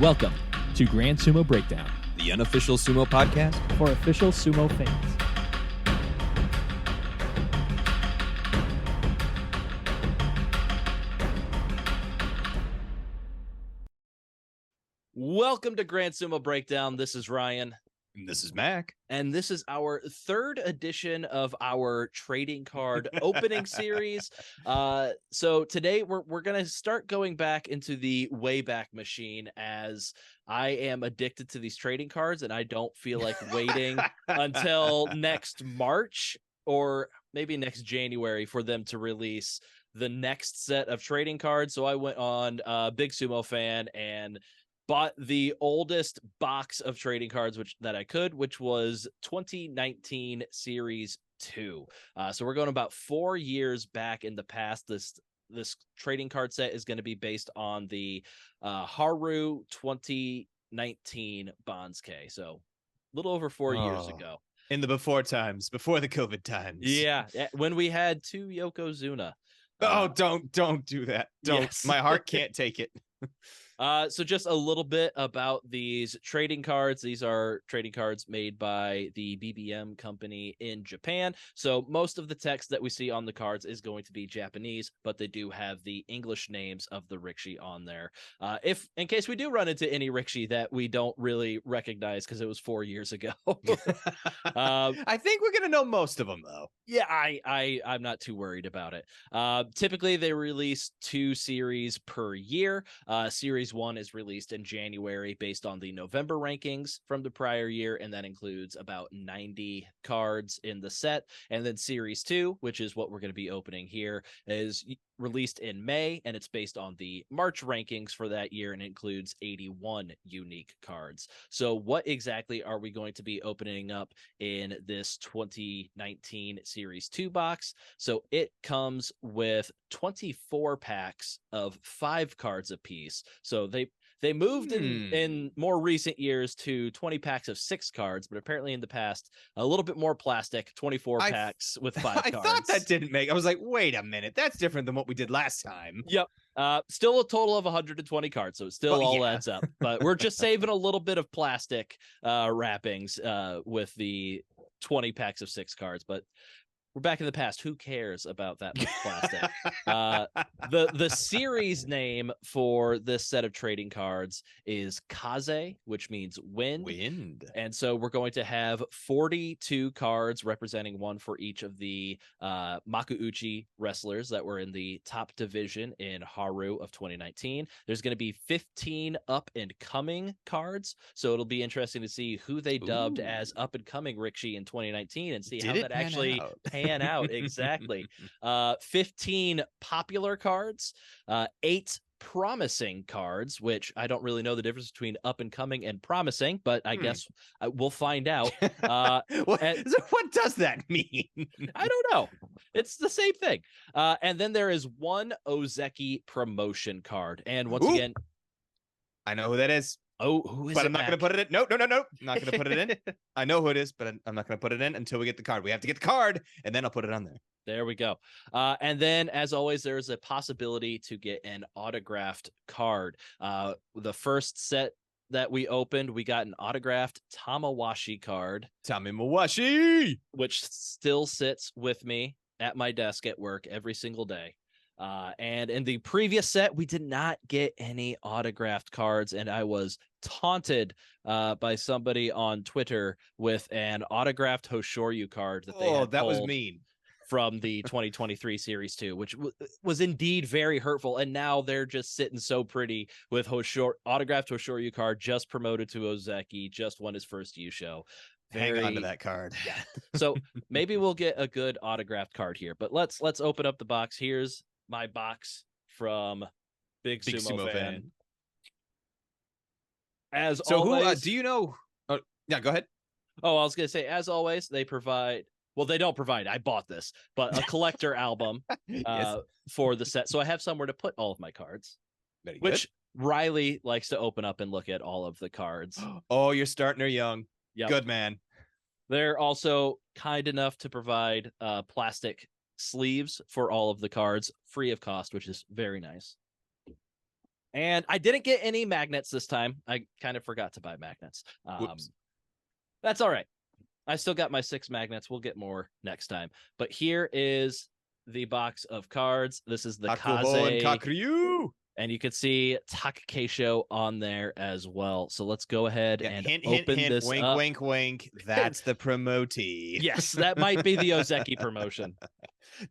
Welcome to Grand Sumo Breakdown, the unofficial sumo podcast for official sumo fans. Welcome to Grand Sumo Breakdown. This is Ryan. And this is Mac. And this is our third edition of our trading card opening series. So today we're going to start going back into the Wayback Machine, as I am addicted to these trading cards and I don't feel like waiting until next March or maybe next January for them to release the next set of trading cards. So I went on Big Sumo Fan and bought the oldest box of trading cards that I could, which was 2019 Series 2. So we're going about 4 years back in the past. This trading card set is going to be based on the Haru 2019 Bonds-K. So a little over 4 years ago. In the before times, before the COVID times. Yeah, when we had 2 Yokozuna. Don't do that. Don't. Yes. My heart can't take it. So just a little bit about these trading cards. These are trading cards made by the BBM company in Japan. So most of the text that we see on the cards is going to be Japanese, but they do have the English names of the rikishi on there. If in case we do run into any rikishi that we don't really recognize because it was 4 years ago. I think we're gonna know most of them though. Yeah, I'm not too worried about it. Typically they release 2 series per year. Series 1 is released in January based on the November rankings from the prior year, and that includes about 90 cards in the set. And then Series 2, which is what we're going to be opening here, is released in May, and it's based on the March rankings for that year and includes 81 unique cards. So what exactly are we going to be opening up in this 2019 Series 2 box? So it comes with 24 packs of 5 cards apiece. So they moved in more recent years to 20 packs of 6 cards, but apparently in the past, a little bit more plastic, 24 packs with 5 cards. I thought that didn't make. I was like, wait a minute, that's different than what we did last time. Yep. Still a total of 120 cards, so it still all adds up. But we're just saving a little bit of plastic wrappings with the 20 packs of 6 cards. But we're back in the past. Who cares about that much plastic? The series name for this set of trading cards is Kaze, which means wind. And so we're going to have 42 cards representing one for each of the Makuuchi wrestlers that were in the top division in Haru of 2019. There's going to be 15 up-and-coming cards, so it'll be interesting to see who they dubbed as up-and-coming rikishi in 2019 and see how that actually pan out. Exactly. 15 popular cards, 8 promising cards, which I don't really know the difference between up and coming and promising, but I guess we'll find out. What does that mean? I don't know. It's the same thing. And then there is 1 Ozeki promotion card. And once again, I know who that is. Oh, who is but it? I'm not going to put it in. No. I'm not going to put it in. I know who it is, but I'm not going to put it in until we get the card. We have to get the card, and then I'll put it on there. There we go. And then, as always, there's a possibility to get an autographed card. The first set that we opened, we got an autographed Tamawashi card. Tamawashi! Which still sits with me at my desk at work every single day. And in the previous set, we did not get any autographed cards, and I was taunted by somebody on Twitter with an autographed Hoshoryu card that they had that was pulled mean from the 2023 Series 2, which was indeed very hurtful. And now they're just sitting so pretty with autographed Hoshoryu card, just promoted to Ozeki, just won his first Yusho. Hang on to that card. Yeah. So maybe we'll get a good autographed card here, but let's open up the box. Here's my box from Big Sumo Fan. As always, who do you know? Oh, yeah, go ahead. Oh, I was gonna say, as always, they provide. Well, they don't provide. I bought this, but a collector album for the set, so I have somewhere to put all of my cards. Very which good. Riley likes to open up and look at all of the cards. Oh, you're starting her young. Yep. Good man. They're also kind enough to provide plastic sleeves for all of the cards free of cost, which is very nice. And I didn't get any magnets this time. I kind of forgot to buy magnets. Whoops. That's all right. I still got my 6 magnets. We'll get more next time. But here is the box of cards. This is the Hakuho and Kaze. Kakuryu. And you can see Takakeisho on there as well. So let's go ahead and hint, open hint, this wink, up. wink, wink. That's the promotee. Yes, that might be the Ozeki promotion.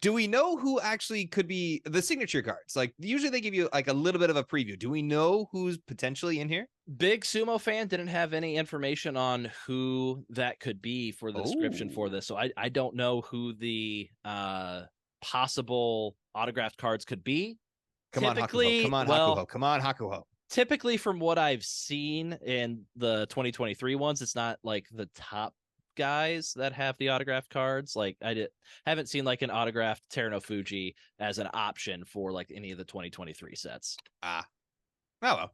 Do we know who actually could be the signature cards? Like usually they give you like a little bit of a preview. Do we know who's potentially in here? Big Sumo fan didn't have any information on who that could be for the description for this. So I don't know who the possible autographed cards could be. Come on, Hakuho. Come on, Hakuho. Come on, Hakuho. Typically, from what I've seen in the 2023 ones, it's not like the top guys that have the autographed cards. Like haven't seen like an autographed Terano Fuji as an option for like any of the 2023 sets. Oh well.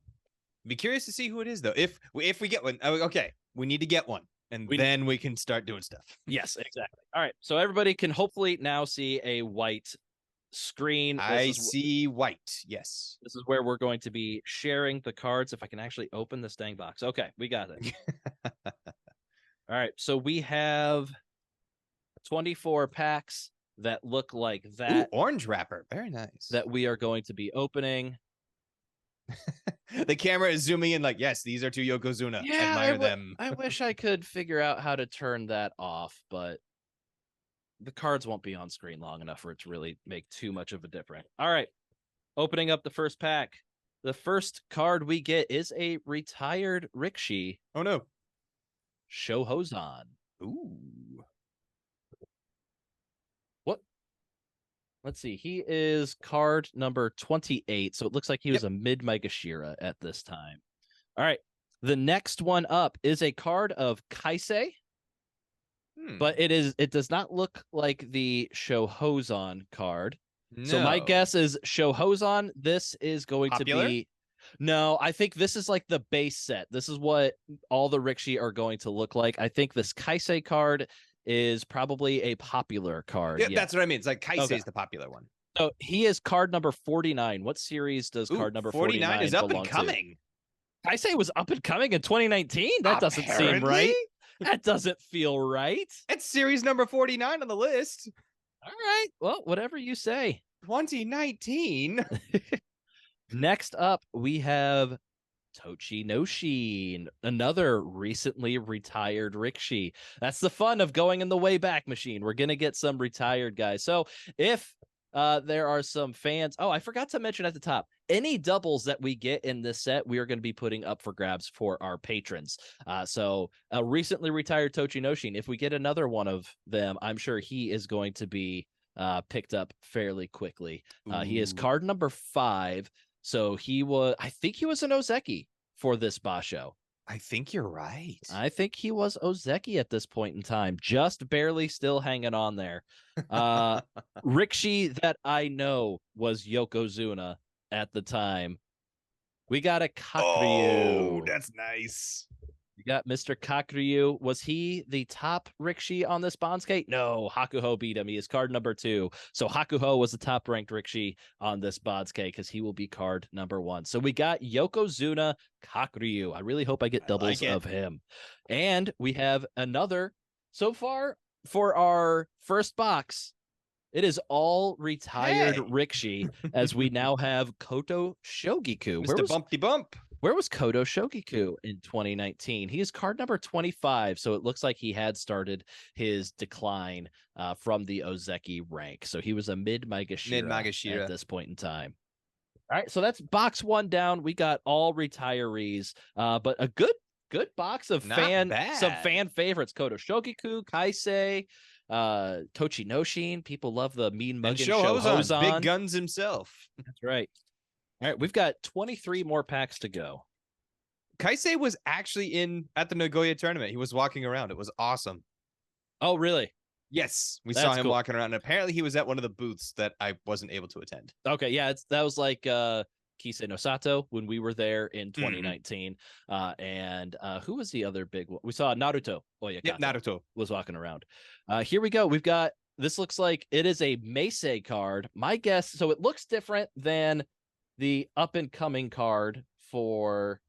Be curious to see who it is though. If we get one, okay, we need to get one, and then we can start doing stuff. Yes, exactly. All right, so everybody can hopefully now see a white screen. I see white. Yes. This is where we're going to be sharing the cards. If I can actually open this dang box. Okay, we got it. All right, so we have 24 packs that look like that. Ooh, orange wrapper. Very nice. That we are going to be opening. The camera is zooming in like, yes, these are 2 Yokozuna. Yeah, admire them. I wish I could figure out how to turn that off, but the cards won't be on screen long enough for it to really make too much of a difference. All right, opening up the first pack. The first card we get is a retired Rikishi. Oh no. Shohozan. Ooh. What? Let's see. He is card number 28. So it looks like he was a mid Maegashira at this time. All right. The next one up is a card of Kaise. But it does not look like the Shohozan card. No. So my guess is Shohozan. This is going to be. No, I think this is like the base set. This is what all the Rikishi are going to look like. I think this Kaise card is probably a popular card. Yeah, that's what I mean. It's like Kaise is the popular one. So he is card number 49. What series does card number 49 is up and coming? Kaise was up and coming in 2019? That doesn't seem right. That doesn't feel right. It's series number 49 on the list. All right. Well, whatever you say. 2019. Next up, we have Tochinoshin, another recently retired Rikishi. That's the fun of going in the Wayback Machine. We're going to get some retired guys. So if there are some fans. Oh, I forgot to mention at the top, any doubles that we get in this set, we are going to be putting up for grabs for our patrons. So a recently retired Tochinoshin, if we get another one of them, I'm sure he is going to be picked up fairly quickly. He is card number 5. So I think he was an Ozeki for this Basho. I think you're right. I think he was Ozeki at this point in time, just barely still hanging on there. Rikishi that I know was Yokozuna at the time. We got a Kakuryu. Oh, that's nice. You got Mr. Kakuryu. Was he the top Rikishi on this Bansuke? No, Hakuho beat him. He is card number 2. So Hakuho was the top ranked Rikishi on this Bansuke because he will be card number 1. So we got Yokozuna Kakuryu. I really hope I get doubles of him. And we have another. So far for our first box, it is all retired Rikishi as we now have Koto Shogiku. Mr. Bumpty Bump. Where was Koto Shogiku in 2019? He is card number 25, so it looks like he had started his decline from the Ozeki rank. So he was a mid Maegashira at this point in time. All right, so that's box 1 down. We got all retirees, but a good box of some fan favorites. Koto Shogiku, Kaise, Tochinoshin. People love the mean mugging Shohozan. Big guns himself. That's right. All right, we've got 23 more packs to go. Kaise was actually at the Nagoya tournament. He was walking around. It was awesome. Oh, really? Yes, we saw him walking around. And apparently, he was at one of the booths that I wasn't able to attend. Okay, yeah, that was like Kisei no Sato when we were there in 2019. And who was the other big one? We saw Naruto. Yep, Naruto was walking around. Here we go. We've got, this looks like it is a Meisei card. My guess, so it looks different than the up and coming card for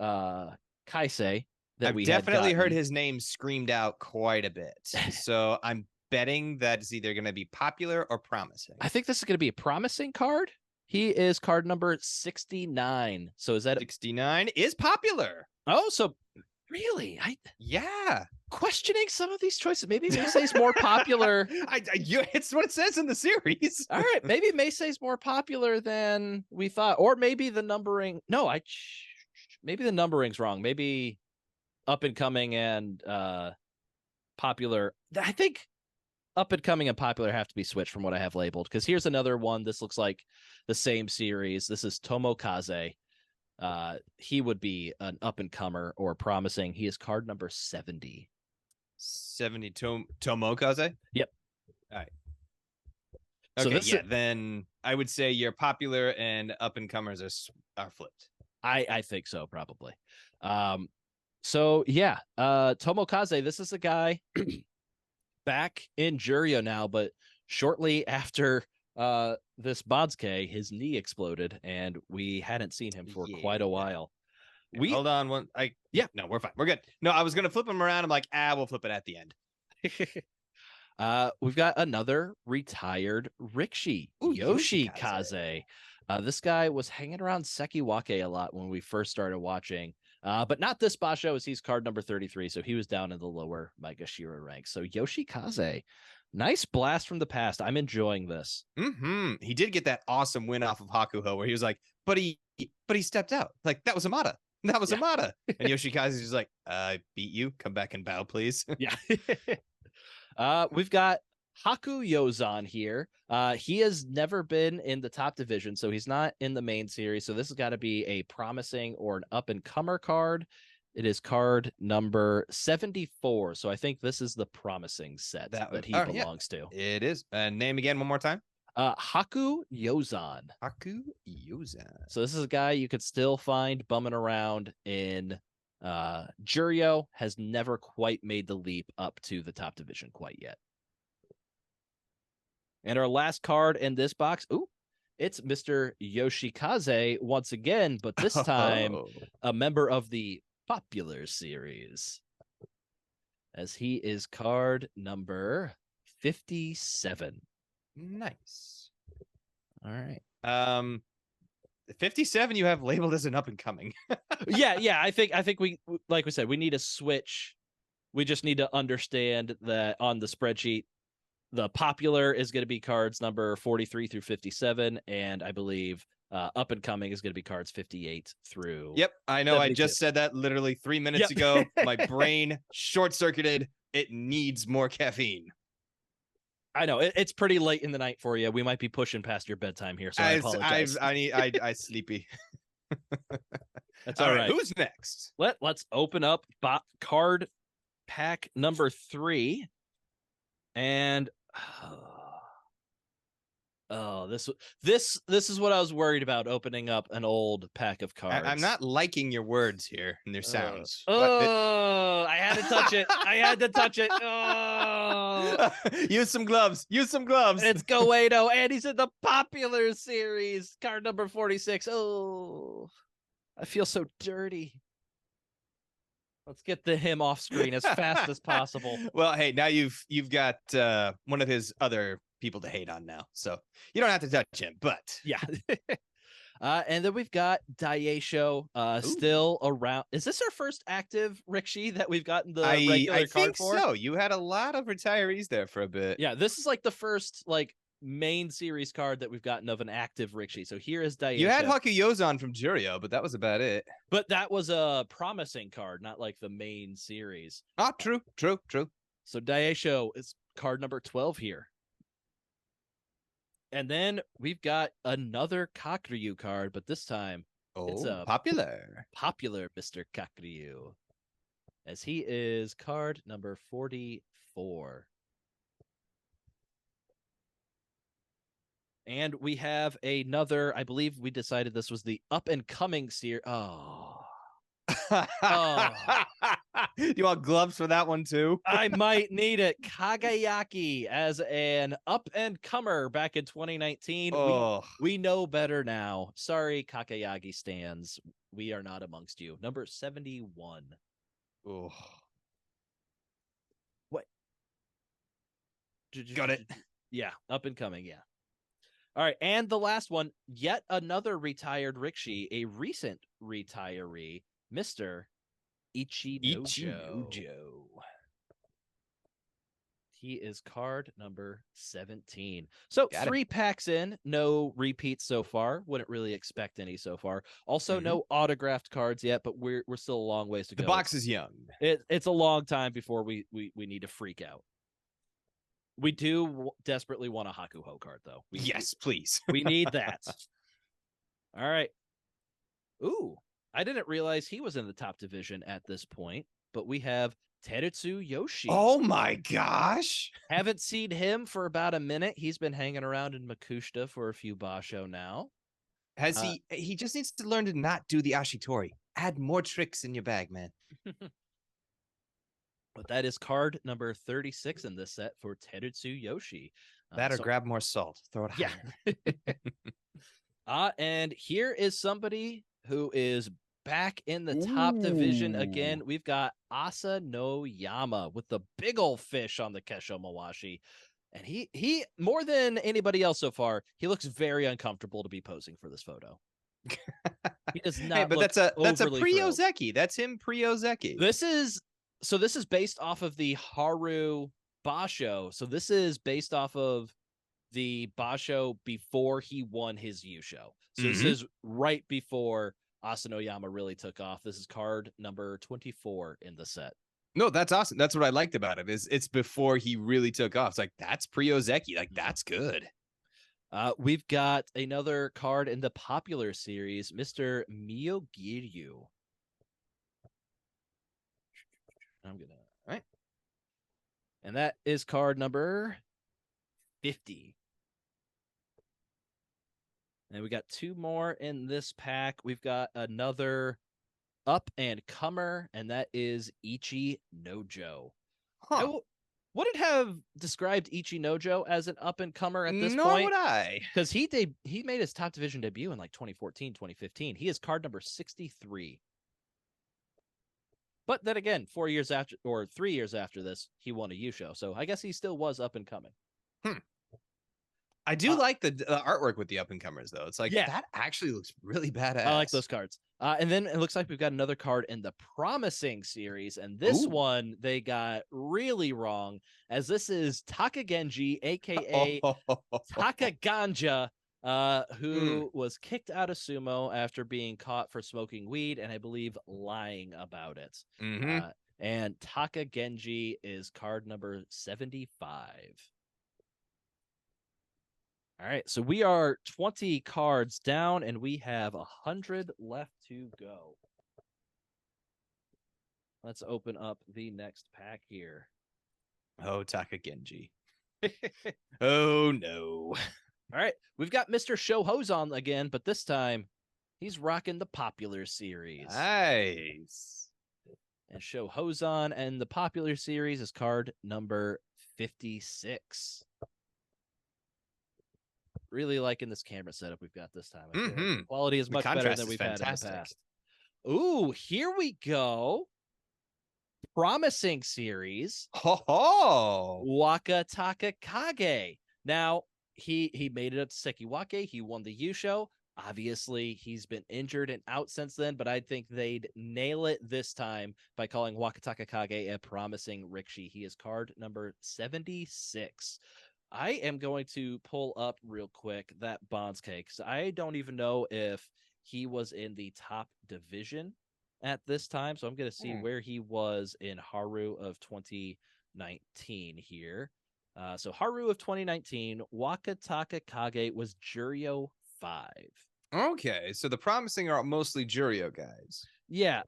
Kaise that I've we had definitely heard gotten. his name screamed out quite a bit. So I'm betting that it's either going to be popular or promising. I think this is going to be a promising card. He is card number 69. So is that 69 is popular. Oh, so really? Yeah. Questioning some of these choices. Maybe Meisei's more popular. It's what it says in the series. All right, maybe Meisei's more popular than we thought, or maybe the numbering. No, maybe the numbering's wrong. Maybe up and coming and popular. I think up and coming and popular have to be switched from what I have labeled. Because here's another one. This looks like the same series. This is Kaze. He would be an up and comer or promising. He is card number 70. 70 Tomokaze? Yep. All right. So Okay, yeah, then I would say your popular and up and comers are flipped. I think so, probably. So yeah, Tomokaze, this is a guy back in Juryo now, but shortly after this Bodsuke, his knee exploded, and we hadn't seen him for quite a while. Hold on one. No, we're fine. We're good. No, I was gonna flip him around. I'm like, we'll flip it at the end. We've got another retired Rikishi, Yoshikaze. This guy was hanging around Sekiwake a lot when we first started watching. But not this Basho, as he's card number 33, so he was down in the lower Maegashira ranks. So Yoshikaze, nice blast from the past. I'm enjoying this. He did get that awesome win off of Hakuho where he was like, but he stepped out. Like, that was Amada. That was Amada. And Yoshikaze's just like, I beat you. Come back and bow, please. Yeah. We've got Haku Yozan here. He has never been in the top division, so he's not in the main series. So this has got to be a promising or an up-and-comer card. It is card number 74. So I think this is the promising set that he belongs to. It is. Name again one more time. Haku Yozan. Haku Yozan. So this is a guy you could still find bumming around in Juryo. Has never quite made the leap up to the top division quite yet. And our last card in this box, it's Mr. Yoshikaze once again, but this time a member of the popular series, as he is card number 57. Nice. All right. 57 you have labeled as an up and coming. yeah. I think we, like we said, we need a switch. We just need to understand that on the spreadsheet, the popular is going to be cards number 43 through 57, and I believe up and coming is going to be cards 58 through. Yep, I know. 72. I just said that literally 3 minutes ago. My brain short-circuited. It needs more caffeine. I know it's pretty late in the night for you. We might be pushing past your bedtime here, so I apologize. I sleepy. That's all right. Who's next? Let's open up card pack number 3, and this is what I was worried about, opening up an old pack of cards. I'm not liking your words here and their sounds. I had to touch it. I had to touch it. Oh. Use some gloves. It's Goedo, and he's in the popular series, card number 46. Oh, I feel so dirty. Let's get him off screen as fast as possible. Well, hey, now you've got one of his other people to hate on now, so you don't have to touch him. But yeah. And then we've got Daisho still around. Is this our first active Rikishi that we've gotten the regular card for? So you had a lot of retirees there for a bit. Yeah, this is like the first main series card that we've gotten of an active Rikishi. So here is Daisho. You had Haku Yozan from Juryo, but that was about it. But that was a promising card, not like the main series. Ah, true. So Daisho is card number 12 here. And then we've got another Kakuryu card, but this time it's a popular Mr. Kakuryu, as he is card number 44. And we have another, I believe we decided this was the up and coming series. Oh, You want gloves for that one too? I might need it. Kagayaki as an up-and-comer back in 2019. Oh, We know better now. Sorry, Kagayaki stands. We are not amongst you. Number 71. oh. What? Got it. Yeah, up and coming. Yeah. All right, and the last one, yet another retired Rikishi, a recent retiree, Mr. Ichinojo. He is card number 17. So Got it. 3 packs in, no repeats so far. Wouldn't really expect any so far. Also, no autographed cards yet, but we're still a long ways to go. The box is young. It's a long time before we need to freak out. We do desperately want a Hakuho card, though. Yes, please. We need that. All right. Ooh, I didn't realize he was in the top division at this point, but we have Terutsu Yoshi. Oh my gosh. Haven't seen him for about a minute. He's been hanging around in Makushita for a few basho now. Has he just needs to learn to not do the Ashitori. Add more tricks in your bag, man. But that is card number 36 in this set for Terutsu Yoshi. That or grab more salt. Throw it higher. And here is somebody who is back in the top division again. We've got Asa no Yama with the big old fish on the Kesho Mawashi. And he more than anybody else so far, he looks very uncomfortable to be posing for this photo. He does not. Hey, but that's a pre-Ozeki. That's him pre-Ozeki. This is based off of the Haru Basho. So this is based off of the Basho before he won his Yusho. So this is right before Asanoyama really took off. This is card number 24 in the set. No, that's awesome. That's what I liked about it. Is it's before he really took off. It's like that's pre-Ozeki. Like that's good. We've got another card in the popular series, Mr. Miyogiryu. All right. And that is card number 50. And we got 2 more in this pack. We've got another up and comer, and that is Ichi Nojo. Huh. I wouldn't have described Ichi Nojo as an up and comer at this point. Nor would I. Because he made his top division debut in like 2014, 2015. He is card number 63. But then again, 4 years after, or 3 years after this, he won a Yusho. So I guess he still was up and coming. I do like the artwork with the up and comers, though. It's like that actually looks really badass. I like those cards. And then it looks like we've got another card in the Promising series, and this one they got really wrong, as this is Takagenji, aka Takaganja, who was kicked out of Sumo after being caught for smoking weed and I believe lying about it. And Takagenji is card number 75. All right, so we are 20 cards down, and we have 100 left to go. Let's open up the next pack here. Oh, Takagenji. Oh, no. All right, we've got Mr. Shohozan again, but this time he's rocking the popular series. Nice. And Shohozan and the popular series is card number 56. Really liking this camera setup we've got this time. I feel like the quality is much better than we've had in the past. Ooh, here we go. Promising series. Wakataka Kage. Now, he made it up to Sekiwake. He won the Yusho. Obviously, he's been injured and out since then, but I think they'd nail it this time by calling Wakataka Kage a promising Rikishi. He is card number 76. I am going to pull up real quick that Bonsuke, because I don't even know if he was in the top division at this time. So I'm going to see where he was in Haru of 2019 here. So Haru of 2019, Wakataka Kage was Juryo 5. Okay, so the promising are mostly Juryo guys. Yeah.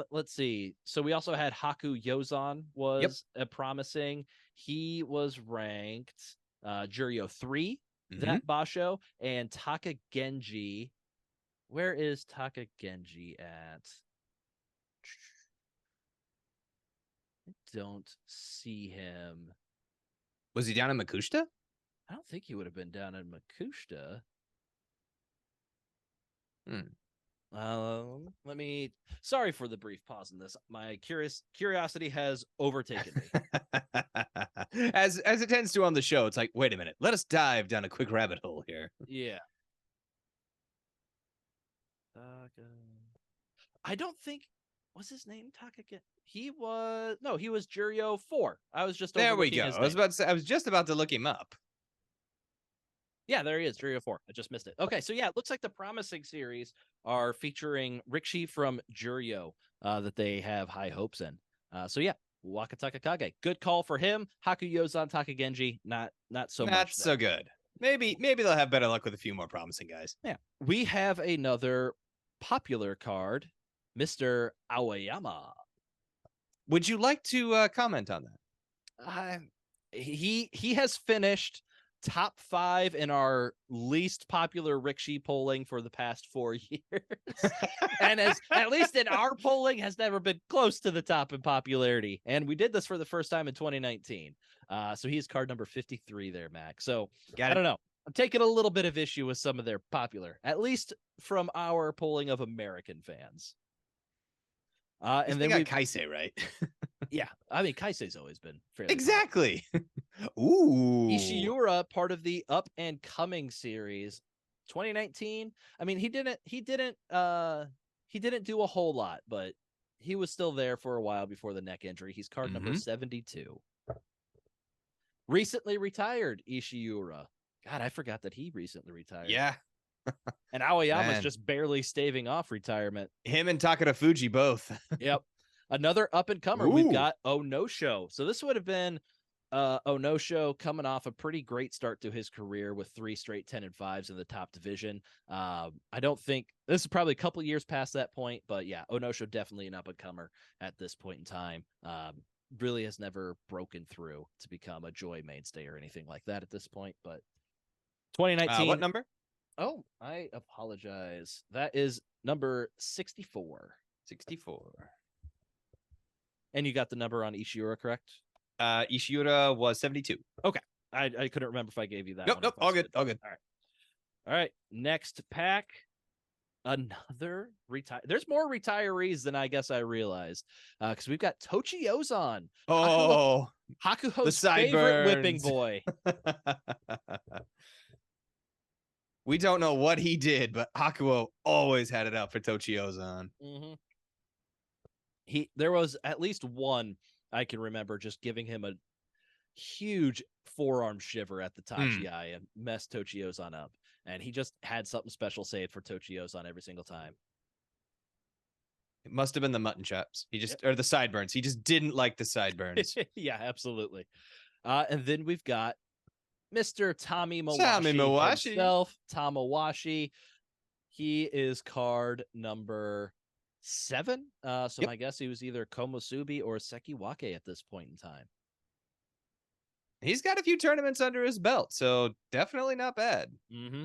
Let's see. So we also had Haku Yozan was a promising. He was ranked Juryo 3, that Basho, and Takagenji. Where is Takagenji at? I don't see him. Was he down in Makushita? I don't think he would have been down in Makushita. Let me. Sorry for the brief pause in this. My curiosity has overtaken me. As it tends to on the show, it's like, wait a minute, let us dive down a quick rabbit hole here. Yeah. I don't think was his name Takage. He was Jurio 4. I was just There we overlooking go. his I was name. about to say, I was just about to look him up. Yeah, there he is, Jurio 4. I just missed it. Okay, so yeah, it looks like the Promising series are featuring Rikishi from Jurio that they have high hopes in. So yeah, Wakataka Kage. Good call for him. Haku Yozan Takagenji, not so much. Not so good. Maybe they'll have better luck with a few more promising guys. Yeah. We have another popular card, Mr. Aoyama. Would you like to comment on that? He has finished top 5 in our least popular Rikishi polling for the past 4 years. And as at least in our polling has never been close to the top in popularity. And we did this for the first time in 2019. So he's card number 53 there, Mac. So I don't know. I'm taking a little bit of issue with some of their popular, at least from our polling of American fans. And then we got Kaze, right? Yeah, I mean Kaise's always been fairly exactly. Ooh, Ishiura, part of the Up and Coming series, 2019. I mean, he didn't do a whole lot, but he was still there for a while before the neck injury. He's card number 72. Recently retired Ishiura. God, I forgot that he recently retired. Yeah. And Aoyama's just barely staving off retirement. Him and Takada Fuji both. Yep. Another up and comer. We've got Oh No Show. So this would have been Oh No Show coming off a pretty great start to his career with 3 straight 10-5s in the top division. I don't think this is probably a couple years past that point, but yeah, Oh No Show definitely an up and comer at this point in time. Really has never broken through to become a Joy mainstay or anything like that at this point. But 2019. What number? Oh, I apologize. That is number 64. 64. And you got the number on Ishiura, correct? Ishiura was 72. Okay. I couldn't remember if I gave you that. Nope. All good. All good. All right. Next pack. Another retire. There's more retirees than I guess I realized. Because we've got Tochi Ozan. Oh, Hakuho's favorite whipping boy. We don't know what he did, but Hakuho always had it out for Tochi Ozan. Mm-hmm. There was at least one I can remember just giving him a huge forearm shiver at the Tachi and messed Tochi Ozan up. And he just had something special saved for Tochi Ozan every single time. It must have been the mutton chops. Or the sideburns. He just didn't like the sideburns. Yeah, absolutely. And then we've got Mr. Tommy Mawashi himself, Tamawashi. He is card number 7. So my guess he was either Komusubi or Sekiwake at this point in time. He's got a few tournaments under his belt, so definitely not bad. Mm-hmm.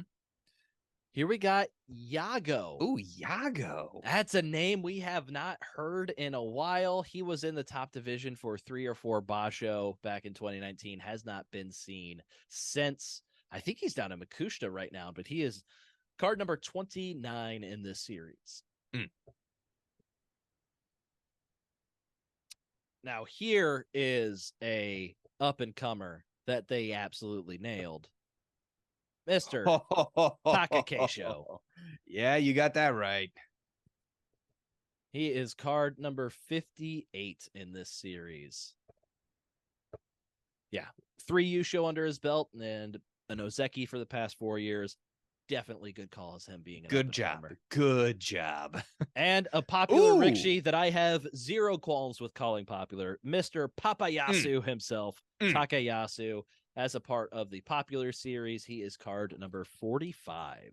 Here we got Yago. Ooh, Yago. That's a name we have not heard in a while. He was in the top division for 3 or 4 Basho back in 2019. Has not been seen since. I think he's down in Makushita right now, but he is card number 29 in this series. Now, here is a up-and-comer that they absolutely nailed. Mr. Takakeisho. Yeah, you got that right. He is card number 58 in this series. Yeah, 3 Yusho under his belt and an Ozeki for the past 4 years. Definitely good call as him being a good job. Good job. And a popular Rikishi that I have 0 qualms with calling popular, Mr. Papayasu himself, Takayasu. As a part of the popular series, he is card number 45.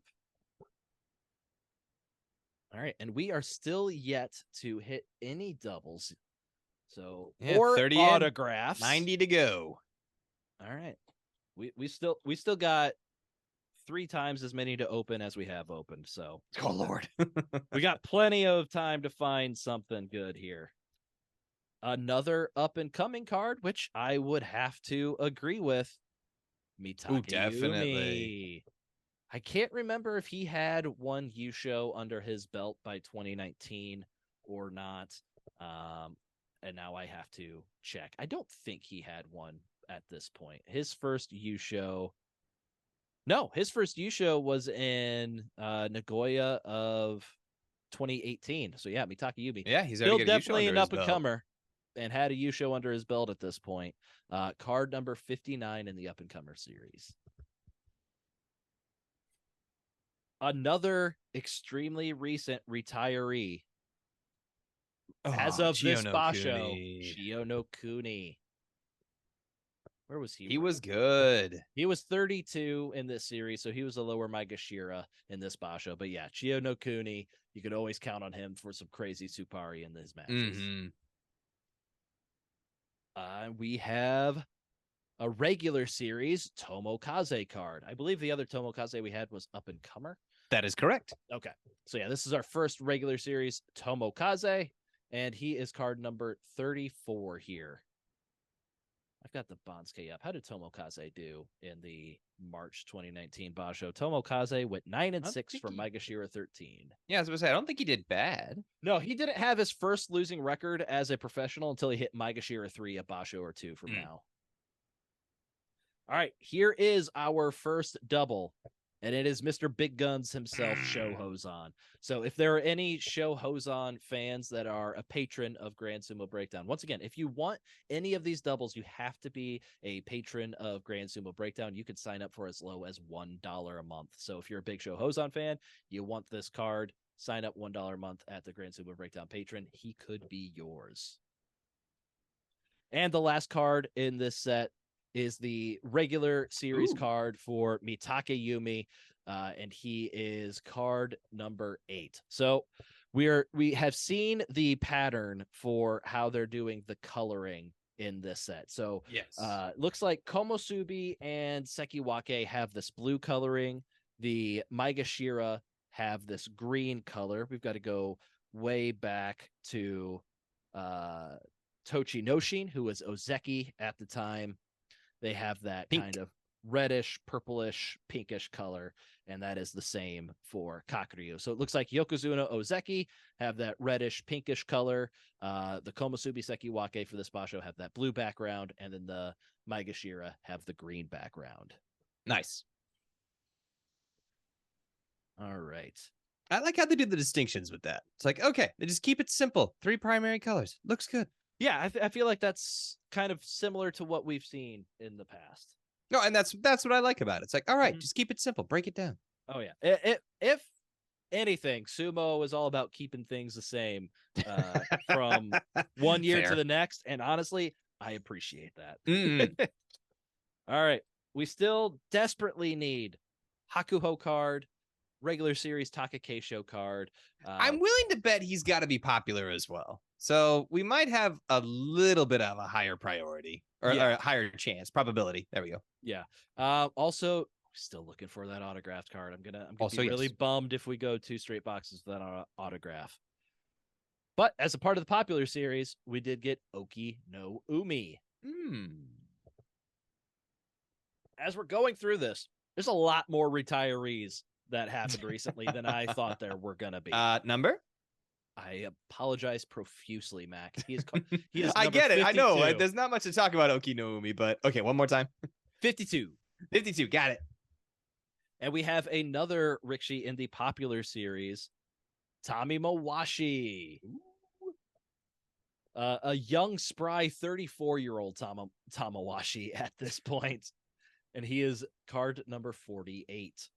All right, and we are still yet to hit any doubles. So, or 30 autographs. 90 to go. All right. We still got 3 times as many to open as we have opened. So, Oh Lord. we got plenty of time to find something good here. Another up and coming card, which I would have to agree with. Mitake definitely. Yumi. I can't remember if he had one Yusho under his belt by 2019 or not. And now I have to check. I don't think he had one at this point. His first Yusho. No, his first Yusho was in Nagoya of 2018. So yeah, Mitake Yumi. Yeah, he's Still already got a Yusho definitely under an his up and belt. comer and had a Yusho under his belt at this point. Card number 59 in the up and comer series. Another extremely recent retiree. As of this basho, Chio no Kuni. Where was he? He was good. He was 32 in this series, so he was a lower Maegashira in this basho. But yeah, Chio no Kuni, you could always count on him for some crazy Supari in his matches. We have a regular series Tomokaze card. I believe the other Tomokaze we had was up and comer. That is correct. Okay. So yeah, this is our first regular series Tomokaze, and he is card number 34 here. I've got the Bansuke up. How did Tomokaze do in the March 2019 Basho? Tomokaze went 9-6 from Maegashira 13. Yeah, I was going to say, I don't think he did bad. No, he didn't have his first losing record as a professional until he hit Maegashira 3 a Basho or 2 from now. All right, here is our first double, and it is Mr. Big Guns himself, Sho Hozan. So if there are any Sho Hozan fans that are a patron of Grand Sumo Breakdown, once again, if you want any of these doubles, you have to be a patron of Grand Sumo Breakdown. You can sign up for as low as $1 a month. So if you're a big Sho Hozan fan, you want this card, sign up $1 a month at the Grand Sumo Breakdown patron. He could be yours. And the last card in this set is the regular series card for Mitake Yumi, and he is card number 8. So we have seen the pattern for how they're doing the coloring in this set. So yes, looks like Komosubi and Sekiwake have this blue coloring. The Maegashira have this green color. We've got to go way back to Tochi Noshin, who was Ozeki at the time. They have that kind of reddish, purplish, pinkish color, and that is the same for Kakuryu. So it looks like Yokozuna Ozeki have that reddish, pinkish color. The Komosubi Sekiwake for this basho have that blue background, and then the Maegashira have the green background. Nice. All right. I like how they do the distinctions with that. It's like, okay, they just keep it simple. 3 primary colors. Looks good. Yeah, I feel like that's kind of similar to what we've seen in the past. No, and that's what I like about it. It's like, all right, just keep it simple. Break it down. Oh, yeah. If anything, Sumo is all about keeping things the same from one year to the next. And honestly, I appreciate that. All right. We still desperately need Hakuho card, regular series Takakeisho card. I'm willing to bet he's got to be popular as well. So we might have a little bit of a higher priority or a higher chance, probability. There we go. Yeah. Also, still looking for that autographed card. I'm gonna be really bummed if we go 2 straight boxes with that autograph. But as a part of the popular series, we did get Oki no Umi. As we're going through this, there's a lot more retirees that happened recently than I thought there were gonna be. Number? I apologize profusely, Mac. He is I get it. 52. I know. There's not much to talk about Oki no Umi, but okay, one more time. 52. 52. Got it. And we have another Rikshi in the popular series, Tommy Mawashi. A young, spry 34-year-old Tamawashi at this point. And he is card number 48.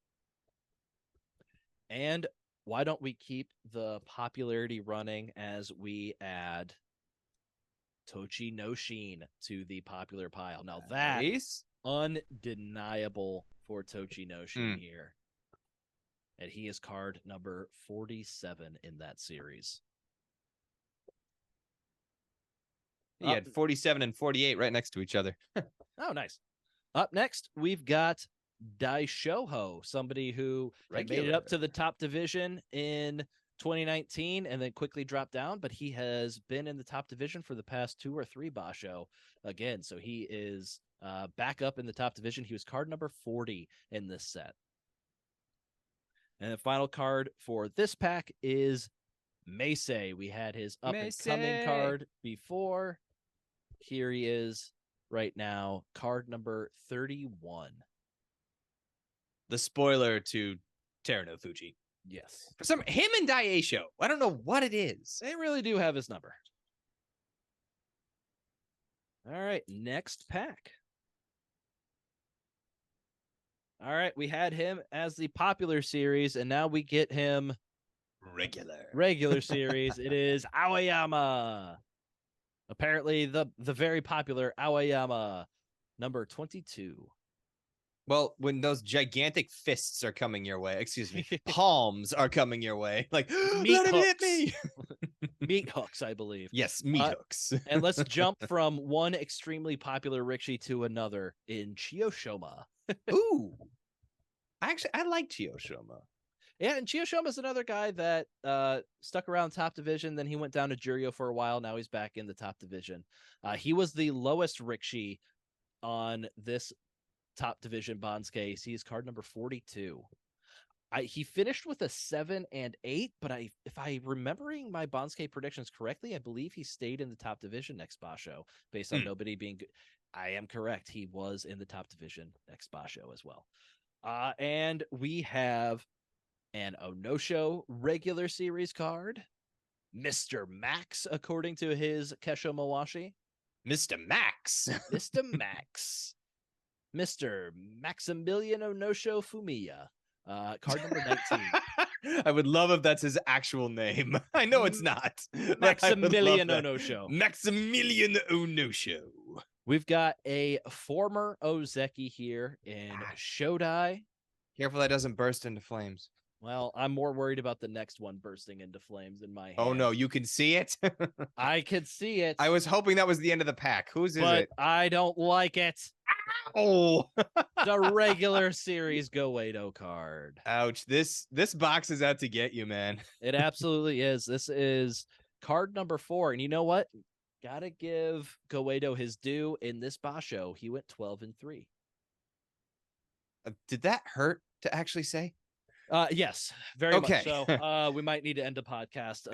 And why don't we keep the popularity running as we add Tochi Noshin to the popular pile? Now that is undeniable for Tochi Noshin here. And he is card number 47 in that series. He had 47 and 48 right next to each other. Oh, nice. Up next, we've got Daishoho, somebody who had made it up to the top division in 2019 and then quickly dropped down, but he has been in the top division for the past 2 or 3 Basho again. So he is back up in the top division. He was card number 40 in this set. And the final card for this pack is Meisei. We had his up and coming card before. Here he is right now, card number 31. The spoiler to Terano Fuji. Yes. For him and Daisho, I don't know what it is. They really do have his number. All right, next pack. All right, we had him as the popular series, and now we get him regular series. It is Aoyama. Apparently, the very popular Aoyama, number 22. Well, when those gigantic fists are coming your way, excuse me, palms are coming your way, like, let him hit me. Meat hooks, I believe. Yes, meat hooks. And let's jump from one extremely popular rickshaw to another in Chiyoshoma. Ooh. I like Chiyoshoma. Yeah, and Chiyoshoma is another guy that stuck around top division. Then he went down to Juryo for a while. Now he's back in the top division. He was the lowest rickshaw on this top division bonds case. He is card number 42. He finished with a 7 and 8, but if I remembering my Bonsuke predictions correctly, I believe he stayed in the top division next Basho based on nobody being good. I am correct. He was in the top division next Basho as well. And we have an Onosho regular series card, Mr. Max, according to his Kesho Mawashi. Mr. Max. Mr. Max. Mr. Maximilian Onosho Fumiya. Card number 19. I would love if that's his actual name. I know it's not. Maximilian Onosho. Maximilian Onosho. We've got a former Ozeki here in Shodai. Careful that doesn't burst into flames. Well, I'm more worried about the next one bursting into flames in my hand. Oh, no, you can see it? I could see it. I was hoping that was the end of the pack. Whose is it? I don't like it. Oh, the regular series Goedo card. Ouch. This box is out to get you, man. It absolutely is. This is card number 4. And you know what? Gotta give Goedo his due. In this Basho, he went 12 and 3. Did that hurt to actually say? Yes, very much so. We might need to end the podcast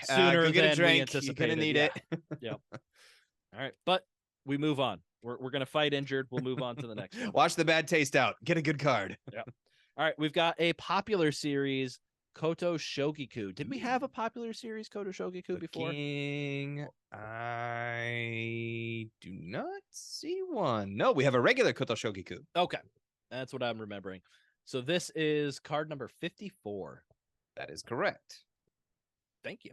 sooner than get a drink. We anticipated. You're gonna need it. Yep. All right, but we move on. We're gonna fight injured. We'll move on to the next one. Watch the bad taste out. Get a good card. Yeah. All right, we've got a popular series, Koto Shogiku. Did we have a popular series, Koto Shogiku, before? I do not see one. No, we have a regular Koto Shogiku. Okay, that's what I'm remembering. So this is card number 54. That is correct. Thank you.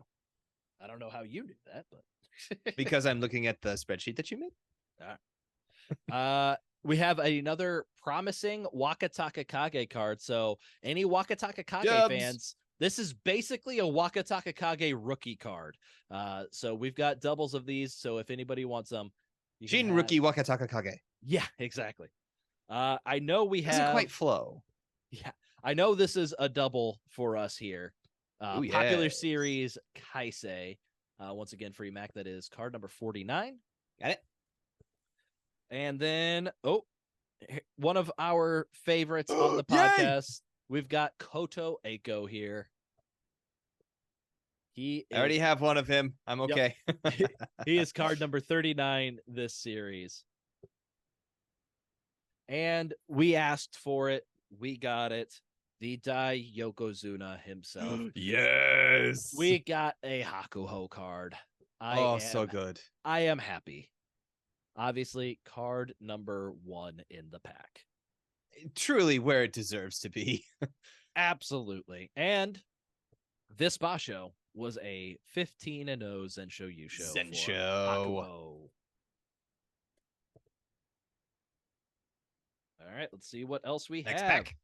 I don't know how you did that, but because I'm looking at the spreadsheet that you made. All right. We have another promising Wakataka Kage card. So any Wakataka Kage fans, this is basically a Wakataka Kage rookie card. So we've got doubles of these. So if anybody wants them, Shin rookie Wakataka Kage. Yeah, exactly. I know we have doesn't quite flow. Yeah, I know this is a double for us here. Popular series Kaze. Once again, for you, Mac, that is card number 49. Got it. And then, one of our favorites on the podcast, we've got Koto Eiko here. I already have one of him. I'm okay. Yep. He is card number 39 this series. And we asked for it. We got it. The Dai Yokozuna himself. Yes. We got a Hakuho card. So good. I am happy. Obviously, card number 1 in the pack. Truly where it deserves to be. Absolutely. And this Basho was a 15-0 Zensho Yusho. Zensho. All right, let's see what else we Next have. pack.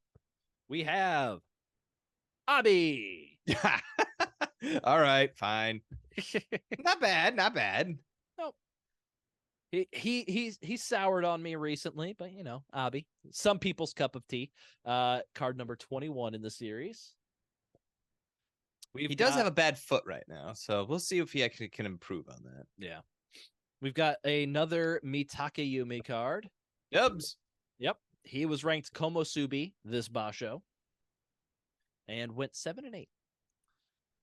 We have Abi. All right, fine. Not bad. Nope. He's soured on me recently, but Abi, some people's cup of tea. Card number 21 in the series. He does have a bad foot right now, so we'll see if he actually can improve on that. Yeah. We've got another Mitakeyumi card. Dubs. Yep. He was ranked Komosubi this Basho and went 7-8.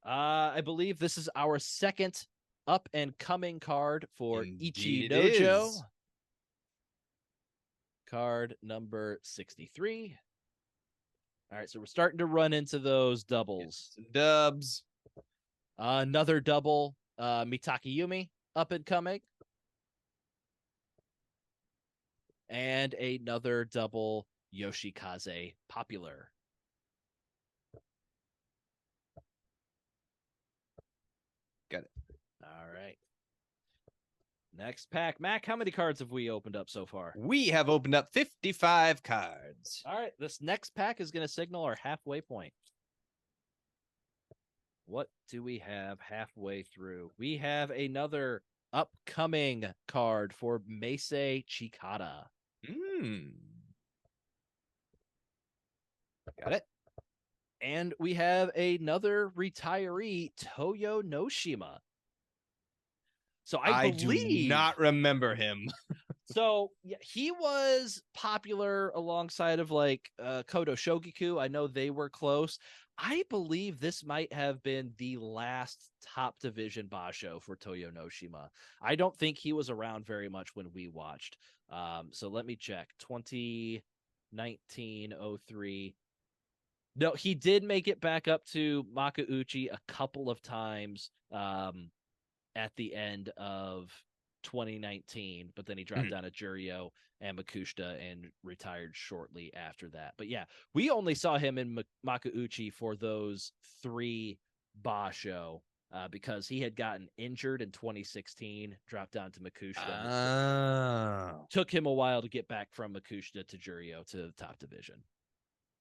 I believe this is our second up and coming card for Indeed Ichinojo. Card number 63. All right, so we're starting to run into those doubles. Dubs. Another double Mitakeyumi up and coming. And another double Yoshikaze popular. Got it. All right. Next pack. Mac, how many cards have we opened up so far? We have opened up 55 cards. All right. This next pack is going to signal our halfway point. What do we have halfway through? We have another upcoming card for Meisei Chikata. Got it. And we have another retiree, Toyo Noshima. So I believe do not remember him. So yeah, he was popular alongside of like Kodo Shogiku. I know they were close. I believe this might have been the last top division basho for Toyo Noshima. I don't think he was around very much when we watched. So let me check. 2019-03. No, he did make it back up to Makuuchi a couple of times at the end of 2019, but then he dropped down to Juryo and Makushita and retired shortly after that. But yeah, we only saw him in Makuuchi for those 3 basho because he had gotten injured in 2016, dropped down to Makushita. Took him a while to get back from Makushita to Juryo to the top division.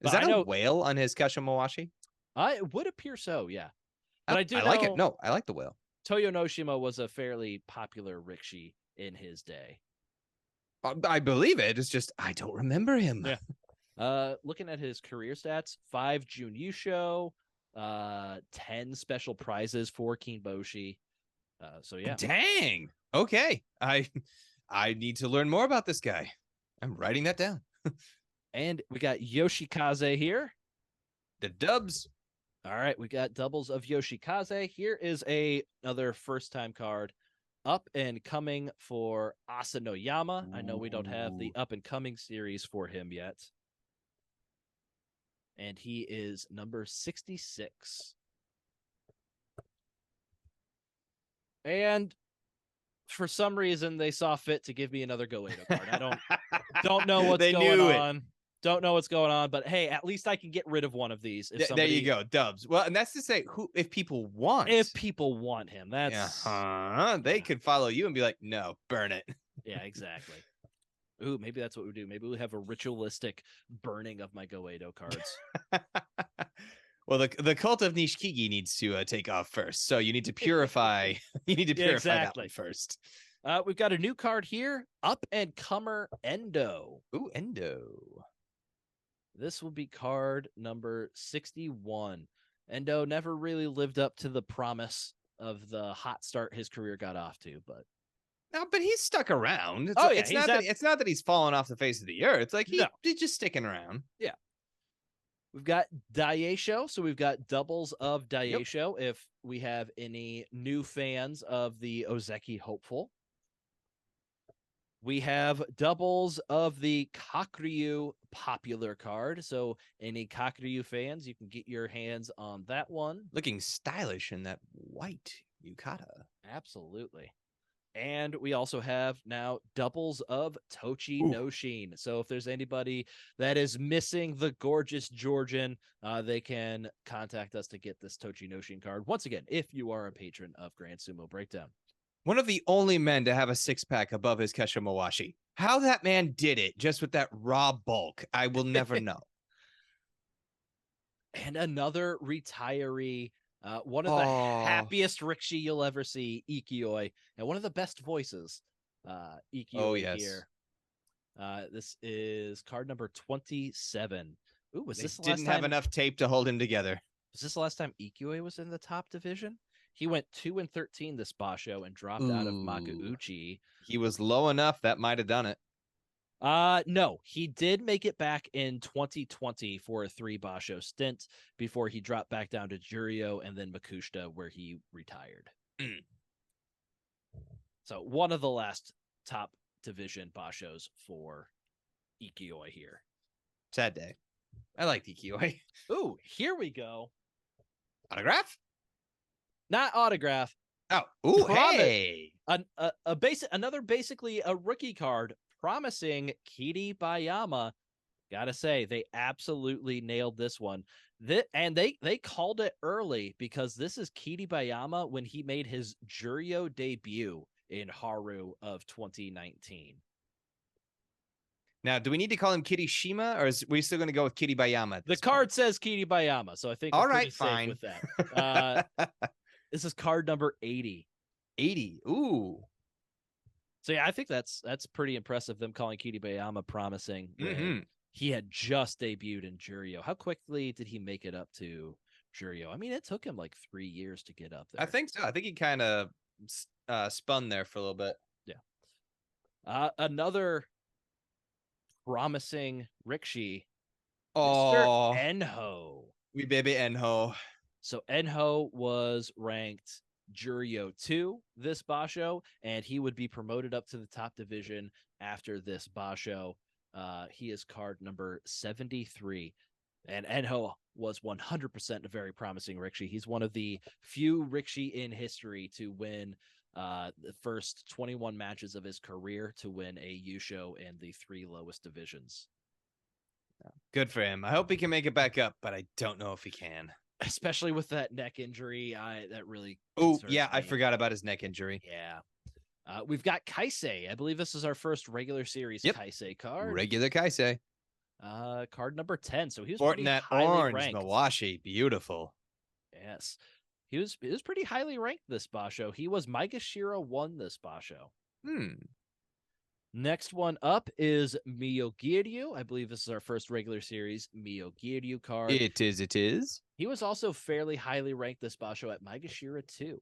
Is that a whale on his Kashimawashi? It would appear so, yeah. But I like it. No, I like the whale. Toyo Noshima was a fairly popular rikishi in his day. I believe it. It's just I don't remember him. Yeah. Looking at his career stats, 5 Jun Yusho, 10 special prizes for Kinboshi. So yeah. Dang. Okay. I need to learn more about this guy. I'm writing that down. And we got Yoshikaze here. The dubs. All right, we got doubles of Yoshikaze. Here is another first-time card. Up and coming for Asanoyama. I know we don't have the up and coming series for him yet. And he is number 66. And for some reason, they saw fit to give me another Goedo card. I don't know what's going on. Don't know what's going on, but hey, at least I can get rid of one of these. If there you go, dubs. Well, and that's to say, if people want him, that's they could follow you and be like, no, burn it. Yeah, exactly. Ooh, maybe that's what we do. Maybe we have a ritualistic burning of my Goedo cards. Well, the cult of Nishikigi needs to take off first, so you need to purify. You need to purify that one first. We've got a new card here, up and comer Endo. Ooh, Endo. This will be card number 61. Endo never really lived up to the promise of the hot start his career got off to, but no, but he's stuck around. It's not that he's fallen off the face of the earth. It's like he's just sticking around. Yeah. We've got Daieisho, so we've got doubles of Daieisho if we have any new fans of the Ozeki Hopeful. We have doubles of the Kakuryu popular card. So any Kakuryu fans, you can get your hands on that one. Looking stylish in that white yukata. Absolutely. And we also have now doubles of Tochi Noshin. So if there's anybody that is missing the gorgeous Georgian, they can contact us to get this Tochi Noshin card. Once again, if you are a patron of Grand Sumo Breakdown. One of the only men to have a 6-pack above his Keshimawashi. How that man did it just with that raw bulk, I will never know. And another retiree, one of the happiest rikishi you'll ever see, Ikioi, and one of the best voices Ikyo yes. here. This is card number 27. Ooh, was They this the didn't last have time? enough tape to hold him together. Was this the last time Ikue was in the top division? He went 2-13 this Basho and dropped out of Makuuchi. He was low enough that might have done it. No, he did make it back in 2020 for a 3 Basho stint before he dropped back down to Juryo and then Makushita, where he retired. So one of the last top division Bashos for Ikioi here. Sad day. I like Ikioi. Ooh, here we go. Autograph? Not autograph. Oh, ooh, Promise. hey. Another basically a rookie card promising Kiri Bayama. Gotta say, they absolutely nailed this one. And they called it early because this is Kiri Bayama when he made his Juryo debut in Haru of 2019. Now, do we need to call him Kirishima, or is we still going to go with Kiri Bayama? The card says Kiri Bayama, so I think all we're right, pretty fine safe with that. This is card number 80. 80. Ooh. So yeah, I think that's pretty impressive. Them calling Kiri Bayama promising when he had just debuted in Juryo. How quickly did he make it up to Juryo? I mean, it took him like 3 years to get up there. I think so. I think he kind of spun there for a little bit. Yeah. Another promising Rikshi. Oh, Mr. Enho. we baby Enho. So Enho was ranked Juryo 2 this Basho, and he would be promoted up to the top division after this Basho. He is card number 73. And Enho was 100% a very promising Rikshi. He's one of the few Rikshi in history to win the first 21 matches of his career to win a Yusho in the 3 lowest divisions. Good for him. I hope he can make it back up, but I don't know if he can. Especially with that neck injury, that really. Oh, yeah, me. I forgot about his neck injury. Yeah. We've got Kaze. I believe this is our first regular series Kaze card. Regular Kaise. Card number 10. So he was Sporting pretty that highly orange ranked. Mawashi. Beautiful. Yes. He was pretty highly ranked this Basho. He was Maegashira 1 this Basho. Next one up is Miyogiryu. I believe this is our first regular series Miyogiryu card. It is. He was also fairly highly ranked this Basho at Maegashira 2.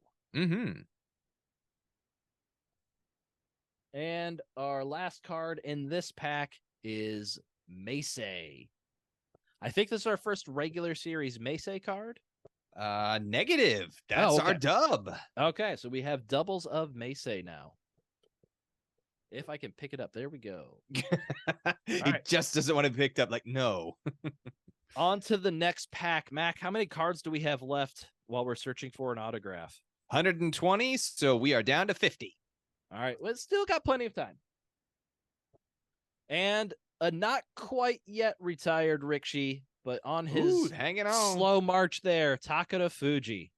And our last card in this pack is Meisei. I think this is our first regular series Meisei card. Negative. That's our dub. Okay, so we have doubles of Meisei now. If I can pick it up. There we go. He just doesn't want to be picked up. Like, no. On to the next pack. Mac, how many cards do we have left while we're searching for an autograph? 120, so we are down to 50. All right, well, still got plenty of time. And a not quite yet retired Rikshi, but on his hanging on. Slow march there, Takara Fuji,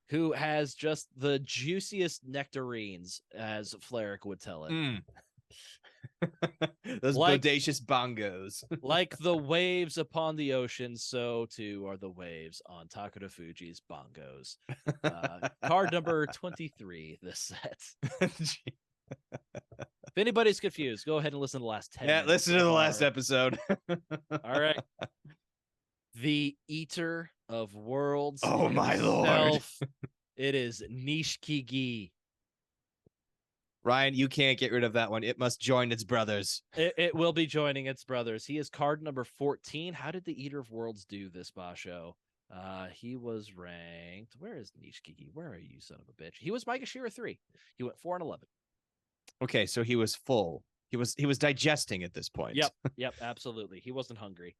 who has just the juiciest nectarines, as Fleric would tell it. Those bodacious bongos. Like the waves upon the ocean, so too are the waves on Takara Fuji's bongos. Card number 23, this set. If anybody's confused, go ahead and listen to the last 10 minutes. Listen to the last episode. All right. The Eater of Worlds. Oh, my lord. It is Nishikigi. Ryan, you can't get rid of that one. It must join its brothers. It will be joining its brothers. He is card number 14. How did the Eater of Worlds do this, Basho? He was ranked. Where is Nishikigi? Where are you, son of a bitch? He was Maegashira 3. He went 4-11. Okay, so he was full. He was digesting at this point. Yep, absolutely. He wasn't hungry.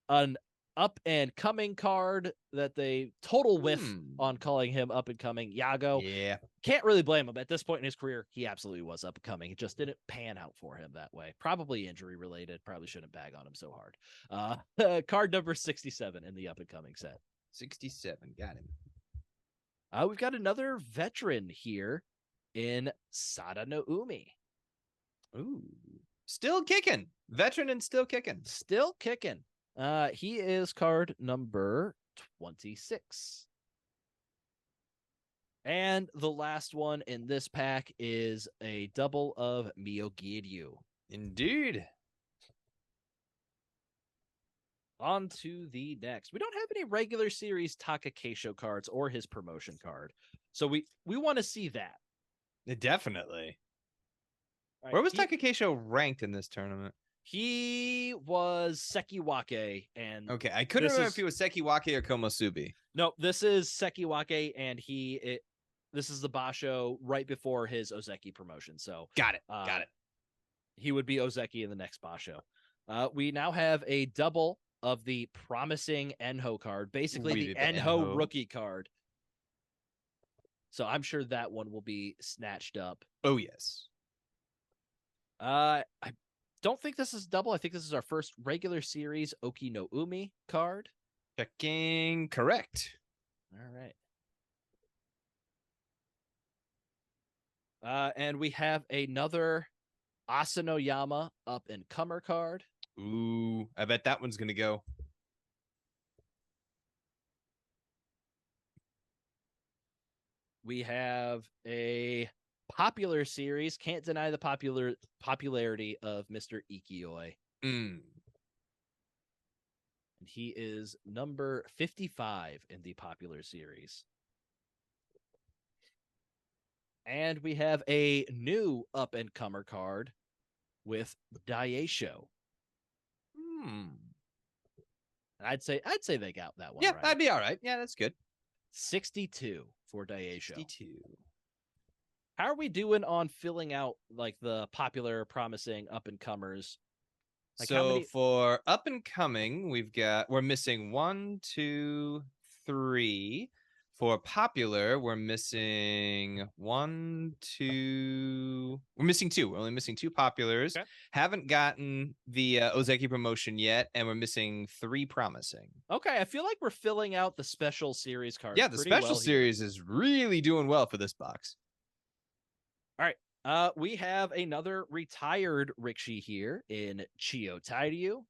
An up and coming card that they total whiff on calling him up and coming, Yago. Yeah. Can't really blame him. At this point in his career, he absolutely was up and coming. It just didn't pan out for him that way. Probably injury related. Probably shouldn't bag on him so hard. Card number 67 in the up and coming set. 67. Got him. We've got another veteran here in Sada no Umi. Ooh. Still kicking. Veteran and still kicking. Still kicking. He is card number 26. And the last one in this pack is a double of Miyogiryu. Indeed. On to the next. We don't have any regular series Takakeisho cards or his promotion card. So we want to see that. Definitely. All right, Where was Takakeisho ranked in this tournament? He was Sekiwake, and Okay, I couldn't remember if he was Sekiwake or Komosubi. no, this is Sekiwake, and this is the Basho right before his Ozeki promotion. So got it. He would be Ozeki in the next Basho. We now have a double of the promising Enho card, basically the Enho rookie card. So I'm sure that one will be snatched up. Oh yes. I don't think this is double. I think this is our first regular series Oki no Umi card. Checking correct. All right. And we have another Asanoyama up and comer card. Ooh, I bet that one's gonna go. We have a popular series. Can't deny the popularity of Mr. Ikioi. Mm. And he is number 55 in the popular series. And we have a new up and comer card with Daisho. I'd say they got that one. Yeah, right. that'd be all right. Yeah, that's good. 62 for Daisho. 62. How are we doing on filling out like the popular, promising up and comers? Like so for up and coming, we're missing 1, 2, 3. For popular, we're missing 1, 2. We're missing 2. We're only missing 2 populars. Okay. Haven't gotten the Ozeki promotion yet, and we're missing 3 promising. Okay, I feel like we're filling out the special series cards. Yeah, the special series is really doing well for this box. All right. We have another retired Rikshi here in Chiyo Tairyu.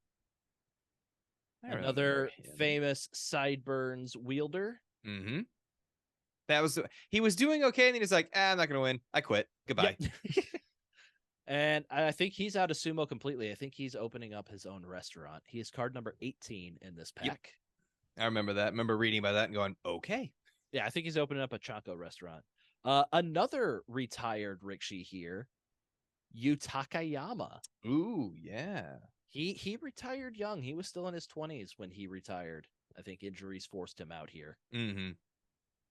Another famous sideburns wielder. Mm-hmm. He was doing okay, and then he's like, I'm not gonna win. I quit. Goodbye. Yep. And I think he's out of Sumo completely. I think he's opening up his own restaurant. He is card number 18 in this pack. Yep. I remember that. I remember reading about that and going, okay. Yeah, I think he's opening up a Chanko restaurant. Another retired Rikshi here, Yu Takayama. Ooh, yeah. He retired young. He was still in his 20s when he retired. I think injuries forced him out here. Mm-hmm.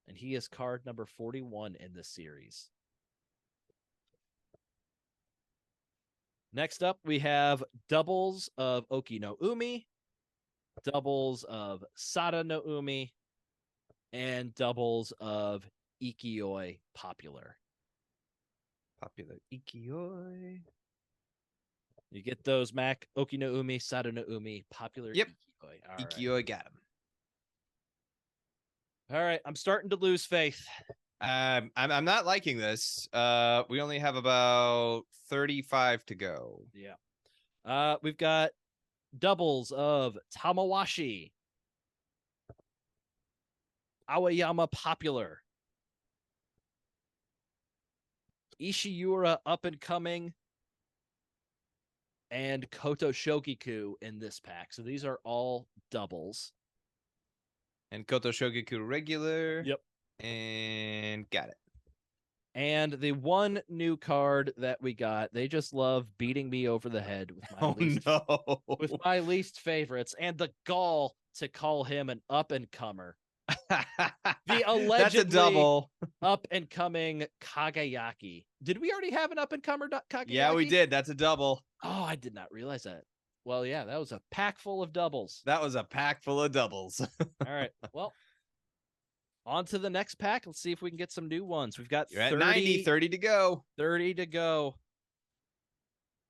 And he is card number 41 in this series. Next up, we have doubles of Oki no Umi, doubles of Sada no Umi, and doubles of Ikioi popular. Popular Ikioi. You get those, Mac. Oki no Umi, Sada no Umi, popular Ikioi. All Ikioi right. got him. All right, I'm starting to lose faith. I'm not liking this. We only have about 35 to go. Yeah. We've got doubles of Tamawashi, Aoyama popular, Ishiura up and coming, and Koto Shogiku in this pack. So these are all doubles. And Koto Shogiku regular. Yep. And got it. And the one new card that we got, they just love beating me over the head with my least favorites, and the gall to call him an up and comer. The allegedly That's a double up and coming Kagayaki. Did we already have an up and comer Kagayaki? Yeah, we did. That's a double. Oh, I did not realize that. Well, yeah, that was a pack full of doubles. That was a pack full of doubles. All right. Well, on to the next pack. Let's see if we can get some new ones. We've got You're at 90, 30 to go. 30 to go.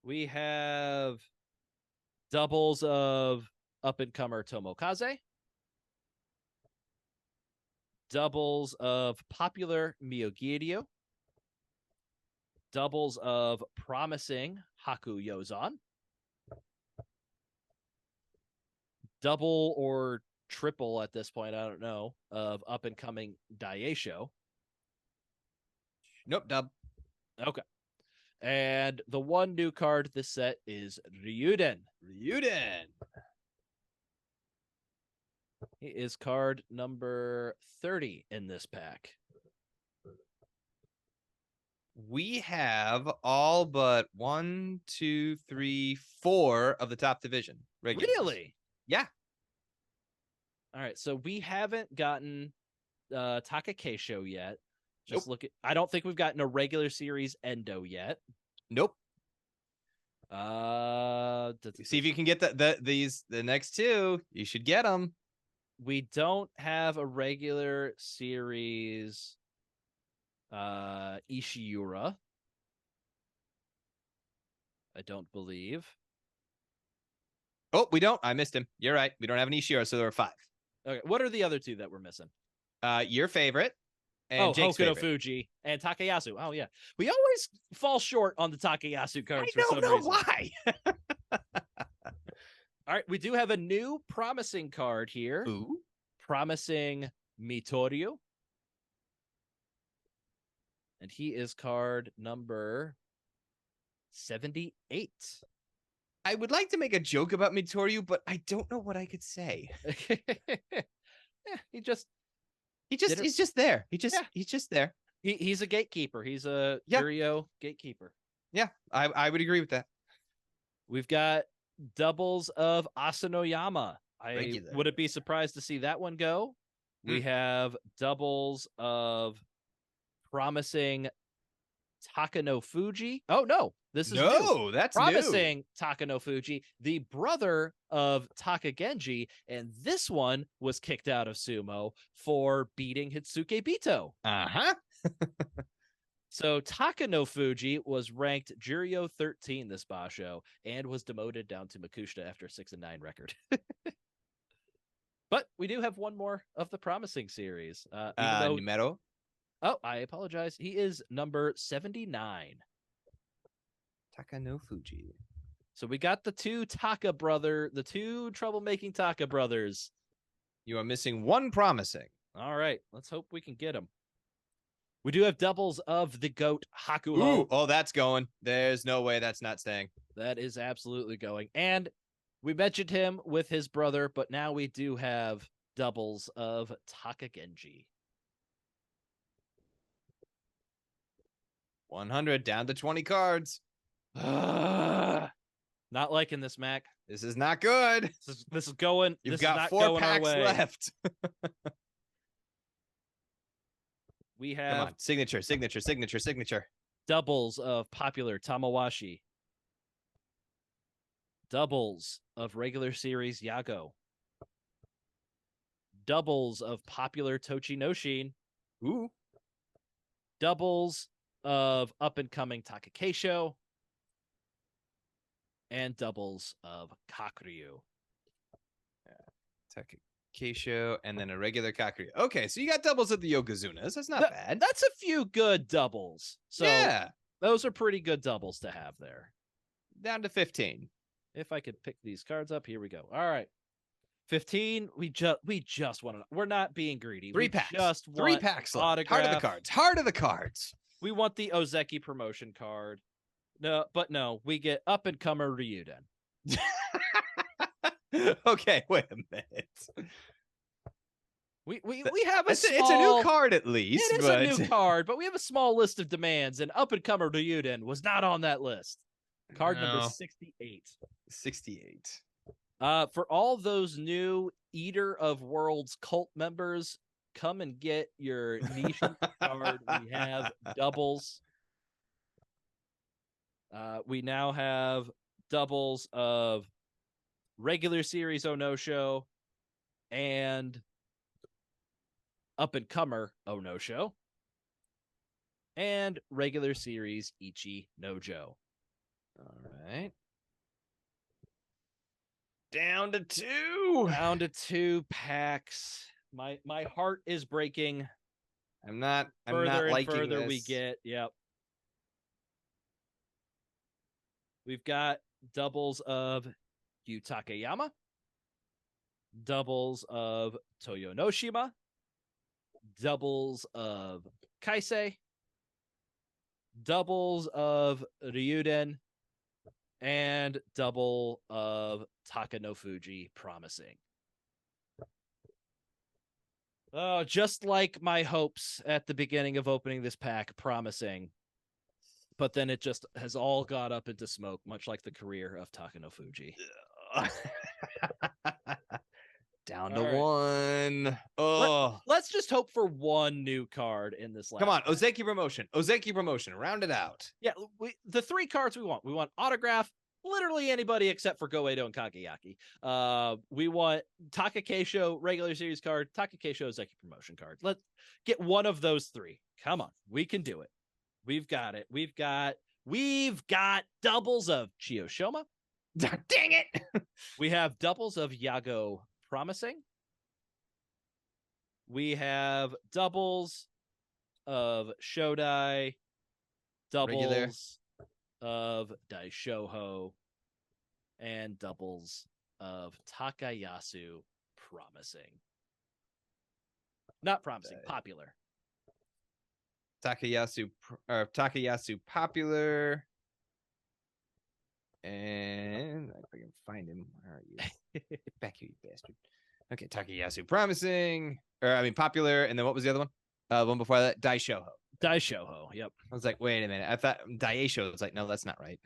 We have doubles of up and comer Tomokaze. Doubles of popular Miyogiryu. Doubles of promising Haku Yozan. Double or triple at this point, I don't know, of up and coming Daisho. Nope, dub. Okay. And the one new card this set is Ryuden. Ryuden. He is card number 30 in this pack. We have all but 1, 2, 3, 4 of the top division. Regulars. Really? Yeah. All right. So we haven't gotten Takakeisho yet. Just Nope. look at. I don't think we've gotten a regular series Endo yet. Nope. See if you can get the next two. You should get them. We don't have a regular series Ishiura. I don't believe. Oh, we don't. I missed him. You're right. We don't have an Ishiro, so there are 5. Okay. What are the other 2 that we're missing? Your favorite. And Jake's Hokuto favorite. Fuji and Takayasu. Oh, yeah. We always fall short on the Takayasu cards for some reason. I don't know why. All right. We do have a new promising card here. Ooh. Promising Mitoryu. And he is card number 78. I would like to make a joke about Mitoryu, but I don't know what I could say. He's just there. He's just there. He's a gatekeeper. He's a Yeah. Curio gatekeeper. Yeah, I would agree with that. We've got doubles of Asanoyama. Regular. Wouldn't be surprised to see that one go. We have doubles of promising Takano Fuji. Oh no, this is new. That's Promising new. Takano Fuji, the brother of Takagenji, and this one was kicked out of Sumo for beating Hitsuke Bito. Uh-huh. So Takano Fuji was ranked Juryo 13 this Basho and was demoted down to Makushita after a 6-9 record. But we do have one more of the promising series. Numero. Oh, I apologize. He is number 79. Takano Fuji. So we got the two troublemaking Taka brothers. You are missing one promising. All right, let's hope we can get them. We do have doubles of the GOAT Hakuho. Ooh, oh, that's going. There's no way that's not staying. That is absolutely going. And we mentioned him with his brother, but now we do have doubles of Takagenji. 100 down to 20 cards. Not liking this, Mac. This is not good. This is going. You've this got is not 4 going packs our way. left. We Come have on. Signature. doubles of popular Tamawashi. Doubles of regular series Yago. Doubles of popular Tochinoshin. Ooh. Doubles of up-and-coming Takakeisho. And doubles of Kakuryu. Takakeisho, and then a regular Kakuryu. Okay, so you got doubles of the Yokozunas. That's not bad. That's a few good doubles. So yeah. Those are pretty good doubles to have there. Down to 15. If I could pick these cards up, here we go. All right. 15, we just want to. We're not being greedy. 3 we packs. Just 3 packs left. Autograph. Heart of the cards. We want the Ozeki promotion card. No, we get up and comer Ryuden. Okay, wait a minute. We have it's a new card at least. It is a new card, but we have a small list of demands, and up and comer Ryuden was not on that list. Card number 68. 68. For all those new Eater of Worlds cult members, come and get your niche card. We have doubles. We now have doubles of regular series Ono Show and up and comer Ono Show and regular series Ichi Nojo. All right. Down to 2. Down to 2 packs. My heart is breaking. I'm not Further and liking further this. we get. Yep. We've got doubles of Yu Takayama, doubles of Toyonoshima, doubles of Kaise, doubles of Ryuden, and double of Takanofuji Promising. Oh, just like my hopes at the beginning of opening this pack, Promising. But then it just has all got up into smoke, much like the career of Takanofuji. Down All to right. one. Oh, Let's just hope for one new card in this last. come on, pack. Ozeki promotion. Ozeki promotion. Round it out. Yeah, the 3 cards we want. We want autograph, literally anybody except for Goedo and Kageyaki. We want Takakeisho regular series card, Takakeisho Ozeki promotion card. Let's get one of those 3. Come on, we can do it. We've got it. We've got doubles of Chiyoshoma. Dang it. We have doubles of Yago Promising. We have doubles of Shodai, doubles Regular. of Daishoho, and doubles of Takayasu Promising. Not promising, popular. Takayasu popular. And if I can find him, where are you? Get back here, you bastard. Okay, Takayasu promising. Popular. And then what was the other one? One before that, Daishoho. Daishoho, yep. I was like, wait a minute. I thought Daisho was like, no, that's not right.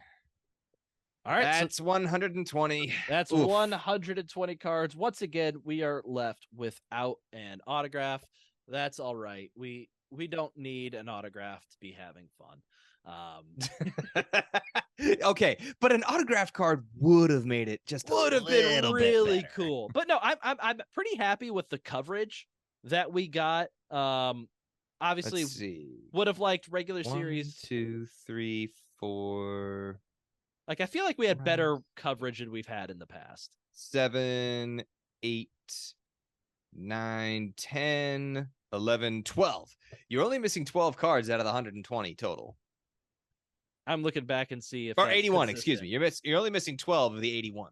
All right. That's 120. That's Oof. 120 cards. Once again, we are left without an autograph. That's all right. We don't need an autograph to be having fun. Okay, but an autograph card would have made it just would have been really better. cool. But no, I'm pretty happy with the coverage that we got. Obviously, Let's see. would have liked regular 1, series. 2, 3, 4. Like I feel like we had better coverage than we've had in the past. 7, 8, 9, 10, 11, 12. You're only missing 12 cards out of the 120 total. I'm looking back and see if or that's 81. consistent. Excuse me. You're only missing 12 of the 81.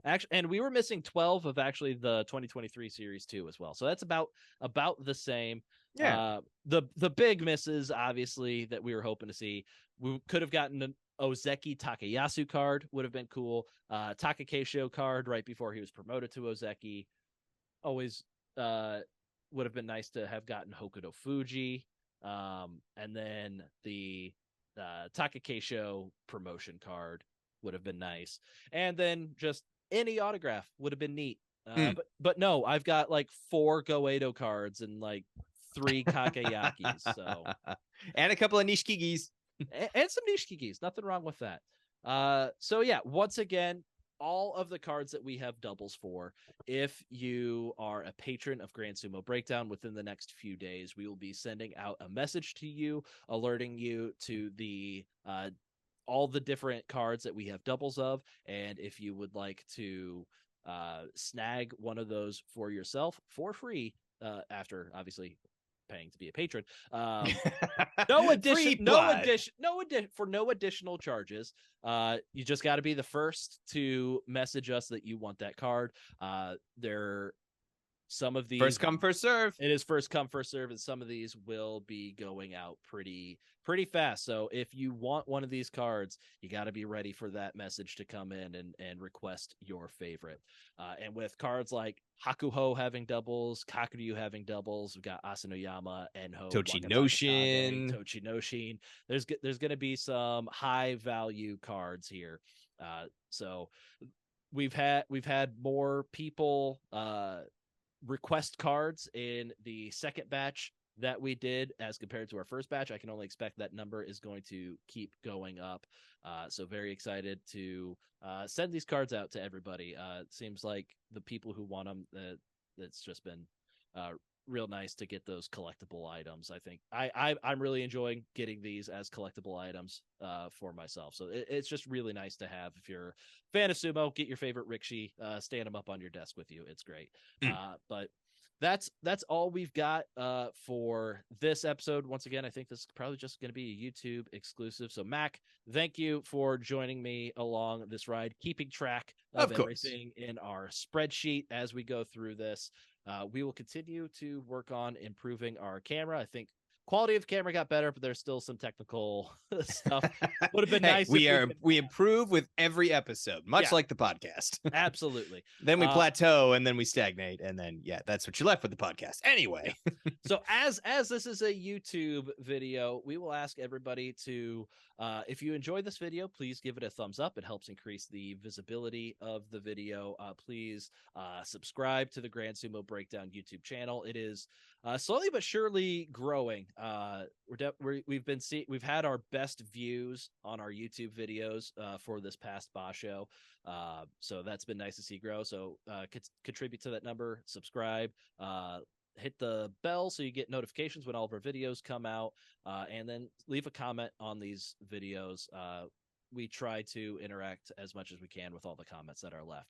Actually, and we were missing 12 of actually the 2023 series too as well. So that's about the same. Yeah. The big misses, obviously, that we were hoping to see. We could have gotten an Ozeki Takayasu card, would have been cool. Takakeisho card right before he was promoted to Ozeki. Always would have been nice to have gotten Hokuto Fuji. And then the Takakeisho promotion card would have been nice. And then just any autograph would have been neat. But no, I've got like 4 Goedo cards and like 3 Kakeyakis. So and a couple of Nishikigis. and some Nishikigis. Nothing wrong with that. So yeah, once again, all of the cards that we have doubles for. If you are a patron of Grand Sumo Breakdown, within the next few days, we will be sending out a message to you, alerting you to the all the different cards that we have doubles of. And if you would like to snag one of those for yourself for free, after obviously paying to be a patron, no additional charges. You just got to be the first to message us that you want that card. Some of these first come, first serve. It is first come, first serve, and some of these will be going out pretty fast. So if you want one of these cards, you got to be ready for that message to come in and request your favorite. And with cards like Hakuho having doubles, Kakuryu having doubles, we've got Asanoyama, Enho, Tochinoshin. There's going to be some high value cards here. So we've had more people request cards in the second batch that we did as compared to our first batch. I can only expect that number is going to keep going up. So very excited to send these cards out to everybody. It seems like the people who want them, it's just been real nice to get those collectible items. I think I'm really enjoying getting these as collectible items for myself. So it's just really nice to have. If you're a fan of sumo, get your favorite rikishi, stand them up on your desk with you. It's great. But that's all we've got for this episode. Once again, I think this is probably just going to be a YouTube exclusive. So Mac, thank you for joining me along this ride, keeping track of everything in our spreadsheet as we go through this. We will continue to work on improving our camera. I think Quality of the camera got better, but there's still some technical stuff. Would have been nice. We improve with every episode, much Yeah. like the podcast. Absolutely. Then we plateau, and then we stagnate, and then that's what you left with the podcast. Anyway, So as this is a YouTube video, we will ask everybody to, if you enjoyed this video, please give it a thumbs up. It helps increase the visibility of the video. Please subscribe to the Grand Sumo Breakdown YouTube channel. It is slowly but surely growing. We've had our best views on our YouTube videos for this past Basho. So that's been nice to see grow. So contribute to that number, subscribe, hit the bell so you get notifications when all of our videos come out, and then leave a comment on these videos. We try to interact as much as we can with all the comments that are left.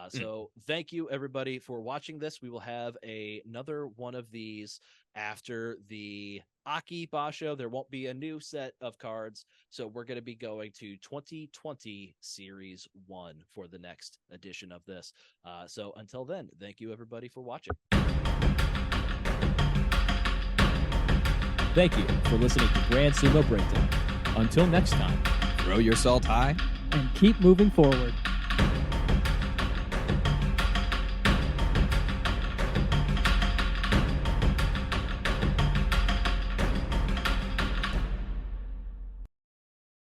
So thank you everybody for watching this. We will have another one of these after the Aki Basho. There won't be a new set of cards. So we're going to be going to 2020 Series 1 for the next edition of this. So until then, thank you everybody for watching. Thank you for listening to Grand Sumo Breakdown. Until next time, Throw your salt high. and keep moving forward.